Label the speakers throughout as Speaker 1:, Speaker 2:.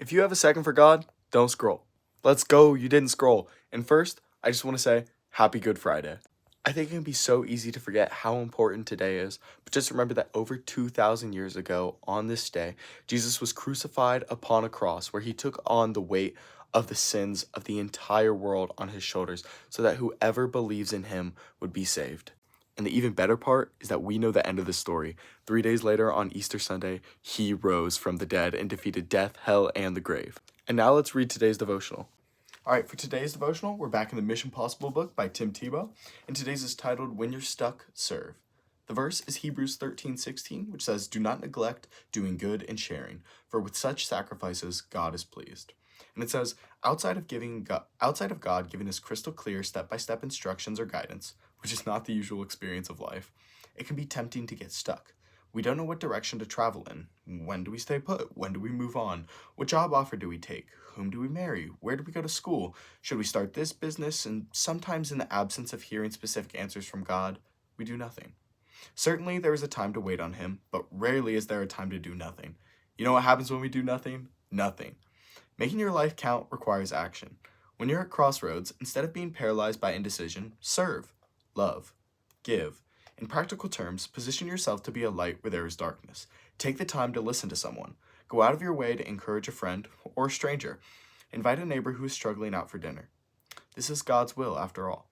Speaker 1: If you have a second for God, don't scroll. Let's go, you didn't scroll. And first, I just want to say, Happy Good Friday. I think it can be so easy to forget how important today is, but just remember that over 2,000 years ago, on this day, Jesus was crucified upon a cross where he took on the weight of the sins of the entire world on his shoulders so that whoever believes in him would be saved. And the even better part is that we know the end of the story. 3 days later, on Easter Sunday, he rose from the dead and defeated death, hell, and the grave. And now let's read today's devotional. All right, for today's devotional, we're back in the Mission Possible book by Tim Tebow, and today's is titled, When You're Stuck, Serve. The verse is Hebrews 13:16, which says, Do not neglect doing good and sharing, for with such sacrifices God is pleased. And it says, outside of God giving us crystal clear step-by-step instructions or guidance, which is not the usual experience of life, it can be tempting to get stuck. We don't know what direction to travel in. When do we stay put? When do we move on? What job offer do we take? Whom do we marry? Where do we go to school? Should we start this business? And sometimes in the absence of hearing specific answers from God, we do nothing. Certainly there is a time to wait on him, but rarely is there a time to do nothing. You know what happens when we do nothing? Nothing. Making your life count requires action. When you're at crossroads, instead of being paralyzed by indecision, serve, love, give. In practical terms, position yourself to be a light where there is darkness. Take the time to listen to someone. Go out of your way to encourage a friend or a stranger. Invite a neighbor who is struggling out for dinner. This is God's will, after all.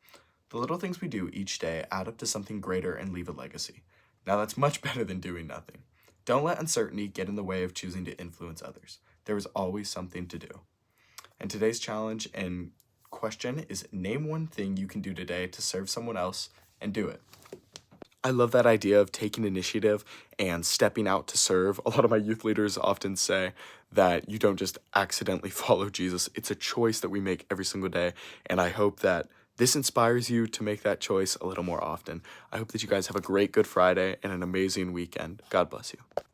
Speaker 1: The little things we do each day add up to something greater and leave a legacy. Now that's much better than doing nothing. Don't let uncertainty get in the way of choosing to influence others. There is always something to do. And today's challenge and question is name one thing you can do today to serve someone else and do it. I love that idea of taking initiative and stepping out to serve. A lot of my youth leaders often say that you don't just accidentally follow Jesus. It's a choice that we make every single day. And I hope that this inspires you to make that choice a little more often. I hope that you guys have a great Good Friday and an amazing weekend. God bless you.